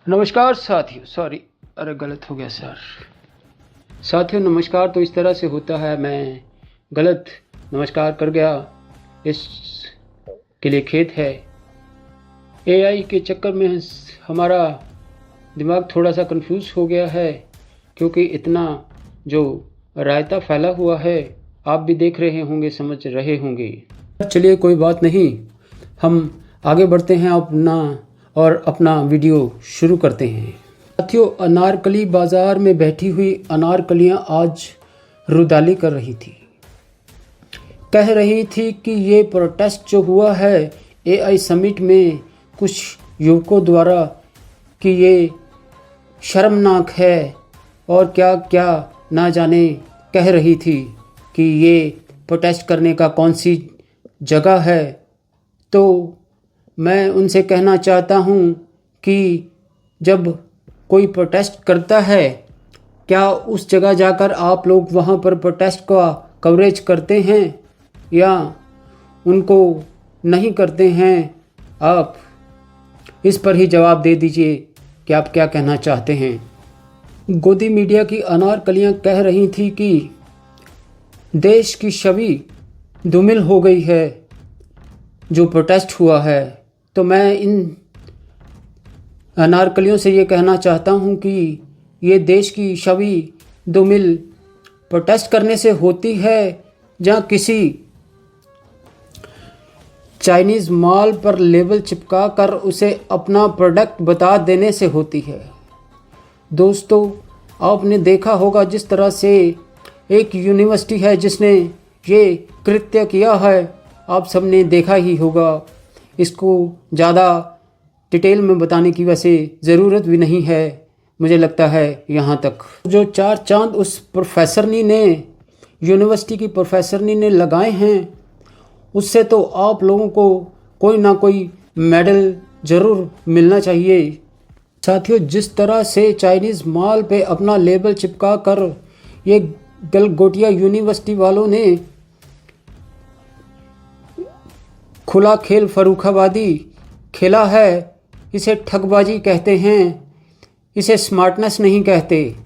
नमस्कार साथियों, सॉरी, अरे गलत हो गया सर। साथियों नमस्कार तो इस तरह से होता है, मैं गलत नमस्कार कर गया, इस के लिए खेद है। एआई के चक्कर में हमारा दिमाग थोड़ा सा कंफ्यूज हो गया है, क्योंकि इतना जो रायता फैला हुआ है आप भी देख रहे होंगे, समझ रहे होंगे। चलिए कोई बात नहीं, हम आगे बढ़ते हैं अपना वीडियो शुरू करते हैं। साथियों, अनारकली बाजार में बैठी हुई अनारकलियां आज रुदाली कर रही थी। कह रही थी कि ये प्रोटेस्ट जो हुआ है एआई समिट में कुछ युवकों द्वारा कि ये शर्मनाक है और क्या क्या ना जाने कह रही थी कि ये प्रोटेस्ट करने का कौन सी जगह है। तो मैं उनसे कहना चाहता हूँ कि जब कोई प्रोटेस्ट करता है, क्या उस जगह जाकर आप लोग वहाँ पर प्रोटेस्ट का कवरेज करते हैं या उनको नहीं करते हैं? आप इस पर ही जवाब दे दीजिए कि आप क्या कहना चाहते हैं। गोदी मीडिया की अनारकलियाँ कह रही थी कि देश की छवि धूमिल हो गई है जो प्रोटेस्ट हुआ है। तो मैं इन अनारकलियों से ये कहना चाहता हूँ कि ये देश की छवि धूमिल प्रोटेस्ट करने से होती है जहाँ किसी चाइनीज़ माल पर लेबल चिपका कर उसे अपना प्रोडक्ट बता देने से होती है। दोस्तों, आपने देखा होगा जिस तरह से एक यूनिवर्सिटी है जिसने ये कृत्य किया है, आप सबने देखा ही होगा। इसको ज़्यादा डिटेल में बताने की वैसे ज़रूरत भी नहीं है, मुझे लगता है यहाँ तक जो 4 चांद उस प्रोफेसरनी ने, यूनिवर्सिटी की प्रोफेसरनी ने लगाए हैं, उससे तो आप लोगों को कोई ना कोई मेडल ज़रूर मिलना चाहिए। साथियों, जिस तरह से चाइनीज़ माल पे अपना लेबल चिपका कर ये गलगोटिया यूनिवर्सिटी वालों ने खुला खेल फर्रुखाबादी खेला है, इसे ठगबाजी कहते हैं, इसे स्मार्टनेस नहीं कहते।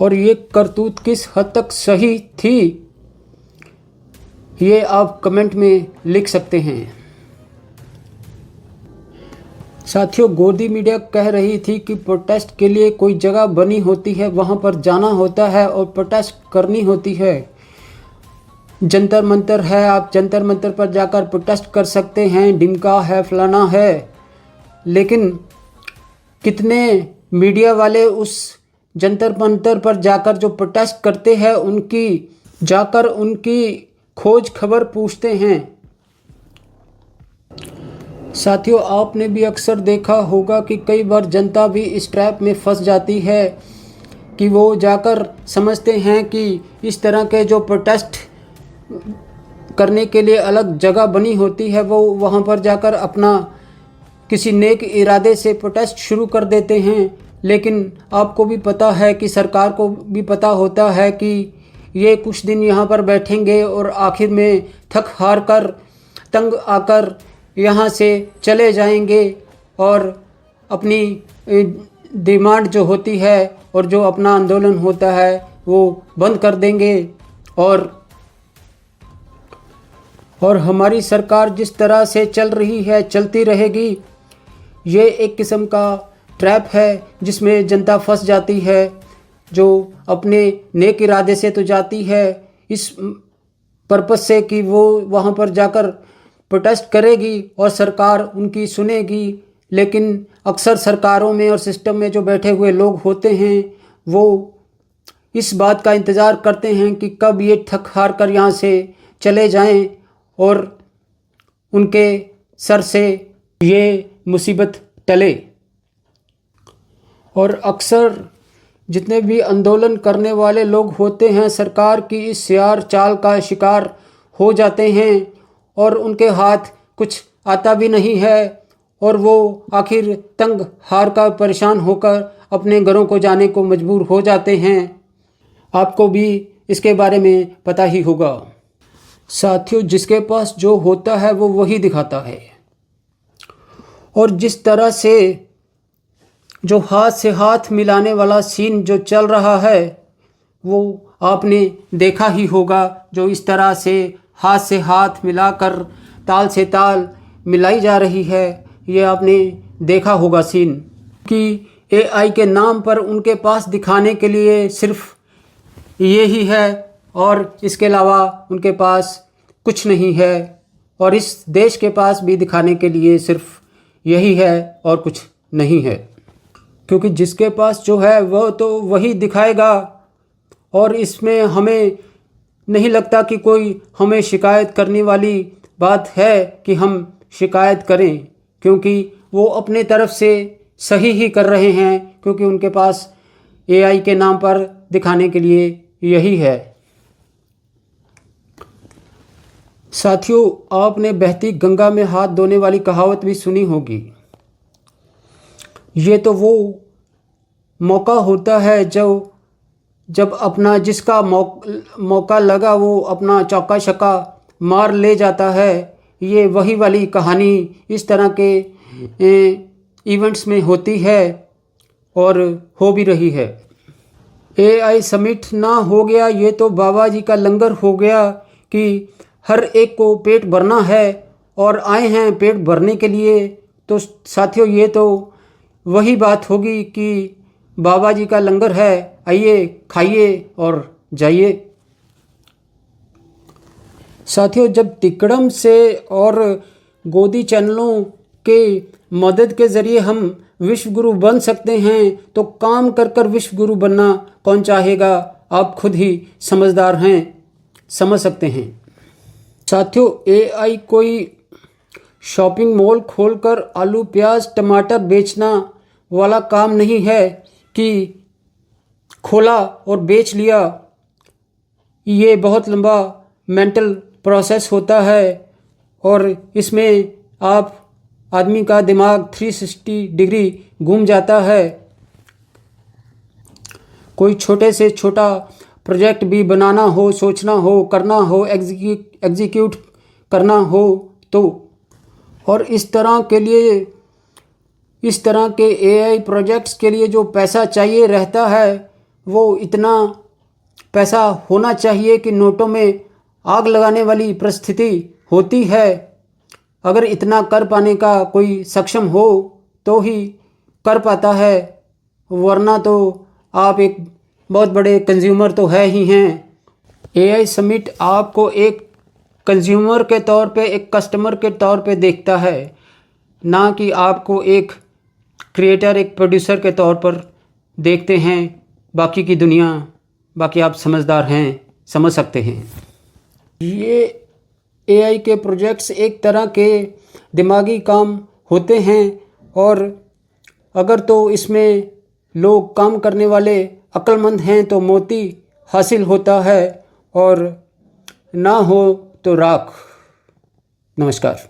और ये करतूत किस हद तक सही थी ये आप कमेंट में लिख सकते हैं। साथियों, गोदी मीडिया कह रही थी कि प्रोटेस्ट के लिए कोई जगह बनी होती है, वहाँ पर जाना होता है और प्रोटेस्ट करनी होती है। जंतर मंतर है, आप जंतर मंतर पर जाकर प्रोटेस्ट कर सकते हैं, डिमका है, फलाना है। लेकिन कितने मीडिया वाले उस जंतर मंतर पर जाकर जो प्रोटेस्ट करते हैं उनकी खोज खबर पूछते हैं। साथियों, आपने भी अक्सर देखा होगा कि कई बार जनता भी इस ट्रैप में फंस जाती है कि वो जाकर समझते हैं कि इस तरह के जो प्रोटेस्ट करने के लिए अलग जगह बनी होती है, वो वहाँ पर जाकर अपना किसी नेक इरादे से प्रोटेस्ट शुरू कर देते हैं। लेकिन आपको भी पता है कि सरकार को भी पता होता है कि ये कुछ दिन यहाँ पर बैठेंगे और आखिर में थक हार कर, तंग आकर यहाँ से चले जाएंगे और अपनी डिमांड जो होती है और जो अपना आंदोलन होता है वो बंद कर देंगे। और हमारी सरकार जिस तरह से चल रही है, चलती रहेगी। ये एक किस्म का ट्रैप है जिसमें जनता फंस जाती है, जो अपने नेक इरादे से तो जाती है इस पर्पस से कि वो वहाँ पर जाकर प्रोटेस्ट करेगी और सरकार उनकी सुनेगी। लेकिन अक्सर सरकारों में और सिस्टम में जो बैठे हुए लोग होते हैं वो इस बात का इंतज़ार करते हैं कि कब ये थक हार कर यहाँ से चले जाएं और उनके सर से ये मुसीबत टले। और अक्सर जितने भी आंदोलन करने वाले लोग होते हैं सरकार की इस यार चाल का शिकार हो जाते हैं और उनके हाथ कुछ आता भी नहीं है और वो आखिर तंग हार का परेशान होकर अपने घरों को जाने को मजबूर हो जाते हैं। आपको भी इसके बारे में पता ही होगा। साथियों, जिसके पास जो होता है वो वही दिखाता है। और जिस तरह से जो हाथ से हाथ मिलाने वाला सीन जो चल रहा है वो आपने देखा ही होगा, जो इस तरह से हाथ से हाथ मिलाकर ताल से ताल मिलाई जा रही है, ये आपने देखा होगा सीन। कि एआई के नाम पर उनके पास दिखाने के लिए सिर्फ ये ही है और इसके अलावा उनके पास कुछ नहीं है, और इस देश के पास भी दिखाने के लिए सिर्फ यही है और कुछ नहीं है। क्योंकि जिसके पास जो है वह तो वही दिखाएगा, और इसमें हमें नहीं लगता कि कोई हमें शिकायत करने वाली बात है कि हम शिकायत करें, क्योंकि वो अपने तरफ से सही ही कर रहे हैं, क्योंकि उनके पास एआई के नाम पर दिखाने के लिए यही है। साथियों, आपने बहती गंगा में हाथ धोने वाली कहावत भी सुनी होगी। ये तो वो मौका होता है जब अपना जिसका मौका लगा वो अपना चौका छक्का मार ले जाता है। ये वही वाली कहानी इस तरह के इवेंट्स में होती है और हो भी रही है। एआई समिट ना हो गया, ये तो बाबा जी का लंगर हो गया कि हर एक को पेट भरना है और आए हैं पेट भरने के लिए। तो साथियों, ये तो वही बात होगी कि बाबा जी का लंगर है, आइए खाइए और जाइए। साथियों, जब तिकड़म से और गोदी चैनलों के मदद के ज़रिए हम विश्व गुरु बन सकते हैं, तो काम कर कर विश्व गुरु बनना कौन चाहेगा? आप खुद ही समझदार हैं, समझ सकते हैं। साथियों, एआई कोई शॉपिंग मॉल खोलकर आलू प्याज टमाटर बेचना वाला काम नहीं है कि खोला और बेच लिया। ये बहुत लंबा मेंटल प्रोसेस होता है और इसमें आदमी का दिमाग 360 डिग्री घूम जाता है। कोई छोटे से छोटा प्रोजेक्ट भी बनाना हो, सोचना हो, करना हो, एग्जीक्यूट करना हो तो, और इस तरह के एआई प्रोजेक्ट्स के लिए जो पैसा चाहिए रहता है, वो इतना पैसा होना चाहिए कि नोटों में आग लगाने वाली परिस्थिति होती है। अगर इतना कर पाने का कोई सक्षम हो तो ही कर पाता है, वरना तो आप एक बहुत बड़े कंज्यूमर तो है ही हैं। एआई समिट आपको एक कंज्यूमर के तौर पे, एक कस्टमर के तौर पे देखता है, ना कि आपको एक क्रिएटर, एक प्रोड्यूसर के तौर पर देखते हैं। बाकी की दुनिया, बाकी आप समझदार हैं, समझ सकते हैं। ये एआई के प्रोजेक्ट्स एक तरह के दिमागी काम होते हैं, और अगर तो इसमें लोग काम करने वाले अक्लमंद हैं तो मोती हासिल होता है, और ना हो तो राख। नमस्कार।